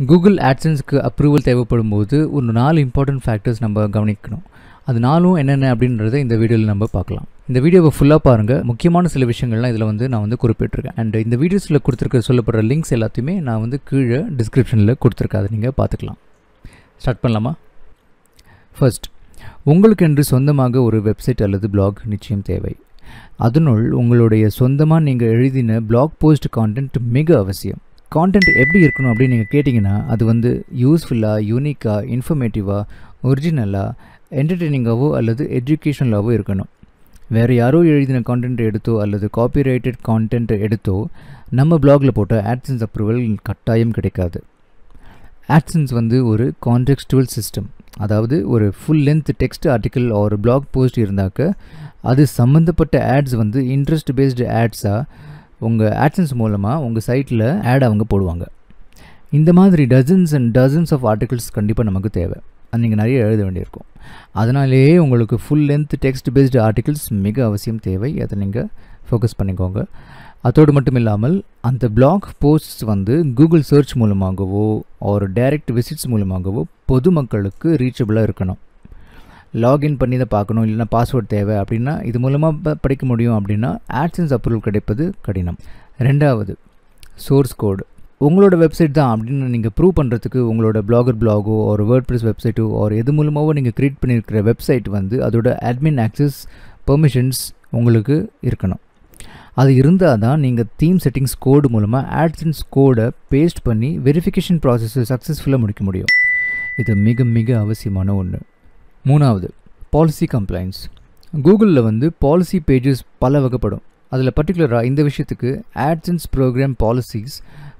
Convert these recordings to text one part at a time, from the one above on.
Google AdSenseக்கு approval தேவைப்படும்போது ஒரு 4 important factors நம்ம கவனிக்கணும். அது 4ம் என்னென்ன அப்படின்றத இந்த வீடியோவில் நம்ம பார்க்கலாம். இந்த வீடியோவை ஃபுல்லாக பாருங்கள். முக்கியமான சில விஷயங்கள்லாம் இதில் நான் குறிப்பிட்டிருக்கேன். அண்ட் இந்த வீடியோஸில் கொடுத்துருக்க சொல்லப்படுற லிங்க்ஸ் எல்லாத்தையுமே நான் கீழே டிஸ்கிரிப்ஷனில் கொடுத்துருக்கேன். அதை நீங்கள் பார்த்துக்கலாம். ஸ்டார்ட் பண்ணலாமா? ஃபர்ஸ்ட், உங்களுக்கென்று சொந்தமாக ஒரு வெப்சைட் அல்லது பிளாக் நிச்சயம் தேவை. அதனுள் உங்களுடைய சொந்தமாக நீங்கள் எழுதின பிளாக் போஸ்ட் கான்டென்ட் மிக அவசியம். கான்டென்ட் எப்படி இருக்கணும் அப்படின்னு நீங்கள் கேட்டிங்கன்னா, அது யூஸ்ஃபுல்லாக, யூனிக்காக, இன்ஃபர்மேட்டிவாக, ஒரிஜினலாக, என்டர்டெய்னிங்காகவோ அல்லது எஜுகேஷனலாகவோ இருக்கணும். வேறு யாரோ எழுதின கான்டென்ட் எடுத்தோ அல்லது காப்பிரைட்டட் கான்டென்ட் எடுத்தோ நம்ம பிளாகில் போட்ட AdSense அப்ரூவல் கட்டாயம் கிடைக்காது. AdSense ஒரு கான்டெக்ஸ்டுவல் சிஸ்டம். அதாவது ஒரு ஃபுல் லென்த் டெக்ஸ்ட் ஆர்டிக்கல் ஒரு பிளாக் போஸ்ட் இருந்தாக்க அது சம்மந்தப்பட்ட ஆட்ஸ் இன்ட்ரெஸ்ட் பேஸ்டு ஆட்ஸாக உங்கள் AdSense மூலமாக உங்கள் சைட்டில் ஆட் அவங்க போடுவாங்க. இந்த மாதிரி dozens and dozens of articles கண்டிப்பாக நமக்கு தேவை. அது நீங்கள் நிறைய எழுத வேண்டியிருக்கும். அதனாலேயே உங்களுக்கு full length text based articles மிக அவசியம் தேவை. அதை நீங்கள் ஃபோக்கஸ் பண்ணிக்கோங்க. அதோடு மட்டும் இல்லாமல் அந்த பிளாக் போஸ்ட்ஸ் கூகுள் சர்ச் மூலமாகவோ ஒரு டைரக்ட் விசிட்ஸ் மூலமாகவோ பொதுமக்களுக்கு ரீச்சபிளாக இருக்கணும். லாகின் பண்ணி தான் பார்க்கணும், இல்லைனா பாஸ்வேர்ட் தேவை அப்படின்னா இது மூலமாக படிக்க முடியும் அப்படின்னா AdSense அப்ரூவல் கிடைப்பது கடினம். ரெண்டாவது, சோர்ஸ் கோடு. உங்களோட வெப்சைட் தான் அப்படின்னு நீங்கள் ப்ரூவ் பண்ணுறதுக்கு உங்களோட பிளாகோ ஒரு WordPress வெப்சைட்டோ ஒரு எது மூலமாகவோ நீங்கள் க்ரியேட் பண்ணியிருக்கிற வெப்சைட் அதோட அட்மின் ஆக்சஸ் பெர்மிஷன்ஸ் உங்களுக்கு இருக்கணும். அது இருந்தால் தான் நீங்கள் தீம் செட்டிங்ஸ் கோடு மூலமாக AdSense கோடை பேஸ்ட் பண்ணி வெரிஃபிகேஷன் ப்ராசஸை சக்ஸஸ்ஃபுல்லாக முடிக்க முடியும். இது மிக மிக அவசியமான ஒன்று. மூணாவது, பாலிசி கம்ப்ளைண்ட்ஸ். கூகுளில் பாலிசி பேஜஸ் பல வகைப்படும். அதில் பர்டிகுலராக இந்த விஷயத்துக்கு AdSense ப்ரோக்ராம் பாலிசிஸ்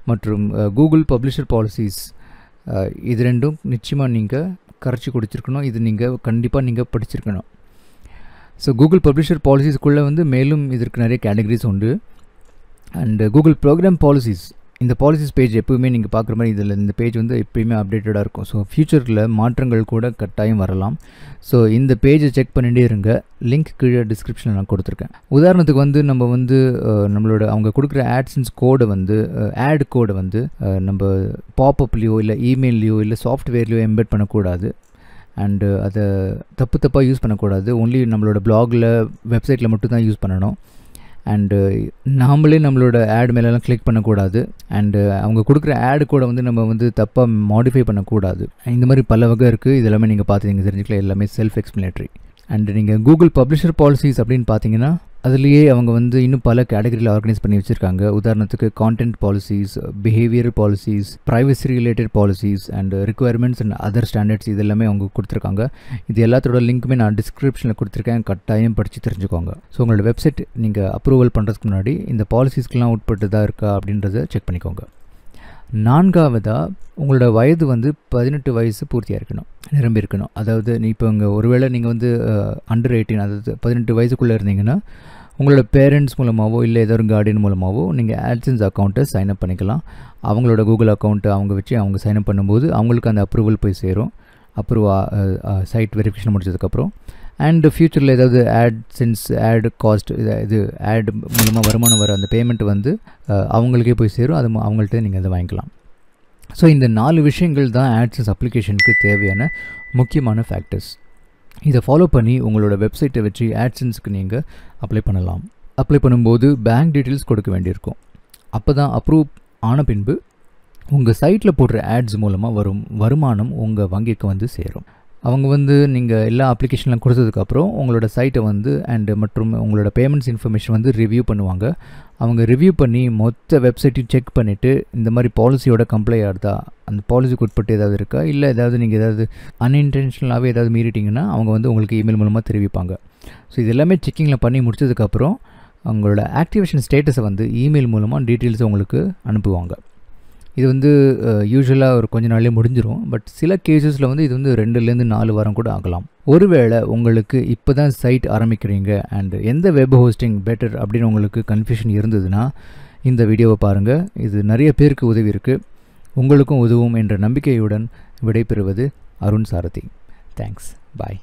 மற்றும் கூகுள் பப்ளிஷர் பாலிசிஸ் இது ரெண்டும் நிச்சயமாக நீங்கள் கரைச்சி குடிச்சிருக்கணும். இது கண்டிப்பாக நீங்கள் படிச்சிருக்கணும். ஸோ கூகுள் பப்ளிஷர் பாலிசிஸ்க்குள்ளே மேலும் இதற்கு நிறைய கேட்டகரிஸ் உண்டு. அண்ட் கூகுள் ப்ரோக்ராம் பாலிசிஸ், இந்த பாலிசிஸ் பேஜ் எப்போவுமே நீங்கள் பார்க்குற மாதிரி இதில் இந்த பேஜ் எப்போயுமே அப்டேட்டடாக இருக்கும். ஸோ ஃப்யூச்சரில் மாற்றங்கள் கூட கட்டாயம் வரலாம். ஸோ இந்த பேஜை செக் பண்ணிகிட்டே இருங்க. லிங்க் கீழே டிஸ்கிரிப்ஷனில் நான் கொடுத்துருக்கேன். உதாரணத்துக்கு நம்ம நம்மளோட அவங்க கொடுக்குற AdSense கோடை ஆட் கோடை நம்ம பாப்அப்லேயோ இல்லை இமெயிலையோ இல்லை சாஃப்ட்வேர்லேயோ எம்பெட் பண்ணக்கூடாது. அண்டு அதை தப்பாக யூஸ் பண்ணக்கூடாது. ஒன்லி நம்மளோட பிளாகில் வெப்சைட்டில் மட்டும்தான் யூஸ் பண்ணணும். அண்டு நாமளே நம்மளோட ஆட் மேலெலாம் கிளிக் பண்ணக்கூடாது. அண்டு அவங்க கொடுக்குற ஆடு கூட நம்ம தப்பாக மாடிஃபை பண்ணக்கூடாது. இந்த மாதிரி பல வகை இருக்குது. இது எல்லாமே நீங்கள் பார்த்து நீங்கள் தெரிஞ்சுக்கலாம். எல்லாமே செல்ஃப் எக்ஸ்பிளேட்டரி. அண்டு நீங்கள் கூகுள் பப்ளிஷர் பாலிசிஸ் அப்படின்னு பார்த்தீங்கன்னா அதுலேயே அவங்க இன்னும் பல கேட்டகரியில் ஆர்கனைஸ் பண்ணி வச்சுருக்காங்க. உதாரணத்துக்கு content policies, behaviour policies, privacy related policies and requirements and other standards இது எல்லாமே அவங்க கொடுத்துருக்காங்க. இது எல்லாத்தோட லிங்க்குமே நான் டிஸ்கிரிப்ஷனில் கொடுத்துருக்கேன். கட்டாயம் படித்து தெரிஞ்சுக்கோங்க. ஸோ உங்களோட வெப்சைட் நீங்கள் அப்ரூவல் பண்ணுறதுக்கு முன்னாடி இந்த பாலிசிஸ்க்கெலாம் உட்பட்டுதான் இருக்கா அப்படின்றத செக் பண்ணிக்கோங்க. நான்காவதாக, உங்களோட வயது 18 வயசு பூர்த்தியாக இருக்கணும், நிரம்பி இருக்கணும். அதாவது இப்போ ஒருவேளை நீங்கள் அண்டர் 18, அதாவது 18 வயசுக்குள்ளே இருந்தீங்கன்னா உங்களோட பேரண்ட்ஸ் மூலமாகவோ இல்லை ஏதோ ஒரு கார்டியன் மூலமாகவோ நீங்கள் AdSense அக்கௌண்ட்டை சைன்அப் பண்ணிக்கலாம். அவங்களோட கூகுள் அக்கௌண்ட்டை அவங்க வச்சு அவங்க சைன்அப் பண்ணும்போது அவங்களுக்கு அந்த அப்ரூவல் போய் சேரும். சைட் வெரிஃபிகேஷன் முடிச்சதுக்கப்புறம் அண்ட் ஃப்யூச்சரில் ஏதாவது AdSense ஆட் காஸ்ட் இது ஆட் மூலமாக வருமானம் வர அந்த பேமெண்ட் அவங்களுக்கே போய் சேரும். அது அவங்கள்ட்ட நீங்கள் அதை வாங்கிக்கலாம். ஸோ இந்த 4 விஷயங்கள் தான் AdSense அப்ளிகேஷனுக்கு தேவையான முக்கியமான ஃபேக்டர்ஸ். இதை ஃபாலோ பண்ணி உங்களோட வெப்சைட்டை வச்சு AdSenseக்கு நீங்கள் அப்ளை பண்ணலாம். அப்ளை பண்ணும்போது பேங்க் டீட்டெயில்ஸ் கொடுக்க வேண்டியிருக்கும். அப்போ தான் அப்ரூவ் ஆன பின்பு உங்கள் சைட்டில் போடுற ஆட்ஸ் மூலமாக வரும் வருமானம் உங்கள் வங்கிக்கு சேரும். அவங்க நீங்கள் எல்லா அப்ளிகேஷன்லாம் கொடுத்ததுக்கப்புறம் உங்களோட சைட்டை அண்டு மற்றும் உங்களோட பேமெண்ட்ஸ் இன்ஃபர்மேஷன் ரிவ்யூ பண்ணுவாங்க. அவங்க ரிவ்யூ பண்ணி மொத்த வெப்சைட்டையும் செக் பண்ணிவிட்டு இந்த மாதிரி பாலிசியோட கம்ப்ளை ஆகுதா, அந்த பாலிசிக்கு உட்பட்டு ஏதாவது இருக்கா, இல்லை நீங்கள் ஏதாவது அன்இன்டென்ஷனலாகவே ஏதாவது மீறிட்டிங்கன்னா அவங்க உங்களுக்கு இமெயில் மூலமாக தெரிவிப்பாங்க. ஸோ இது எல்லாமே செக்கிங்கில் பண்ணி முடிச்சதுக்கப்புறம் அவங்களோட ஆக்டிவேஷன் ஸ்டேட்டஸை இமெயில் மூலமாக டீட்டெயில்ஸை உங்களுக்கு அனுப்புவாங்க. இது யூஸ்வலாக ஒரு கொஞ்ச நாள்லேயே முடிஞ்சிடும். பட் சில கேஸஸில் இது 2லேருந்து 4 வாரம் கூட ஆகலாம். ஒருவேளை உங்களுக்கு இப்போ தான் சைட் ஆரம்பிக்கிறீங்க அண்ட் எந்த வெப் ஹோஸ்டிங் பெட்டர் அப்படின்னு உங்களுக்கு கன்ஃபியூஷன் இருந்ததுன்னா இந்த வீடியோவை பாருங்கள். இது நிறைய பேருக்கு உதவி இருக்குது. உங்களுக்கும் உதவும் என்ற நம்பிக்கையுடன் விடைபெறுவது அருண் சாரதி. தேங்க்ஸ். பாய்.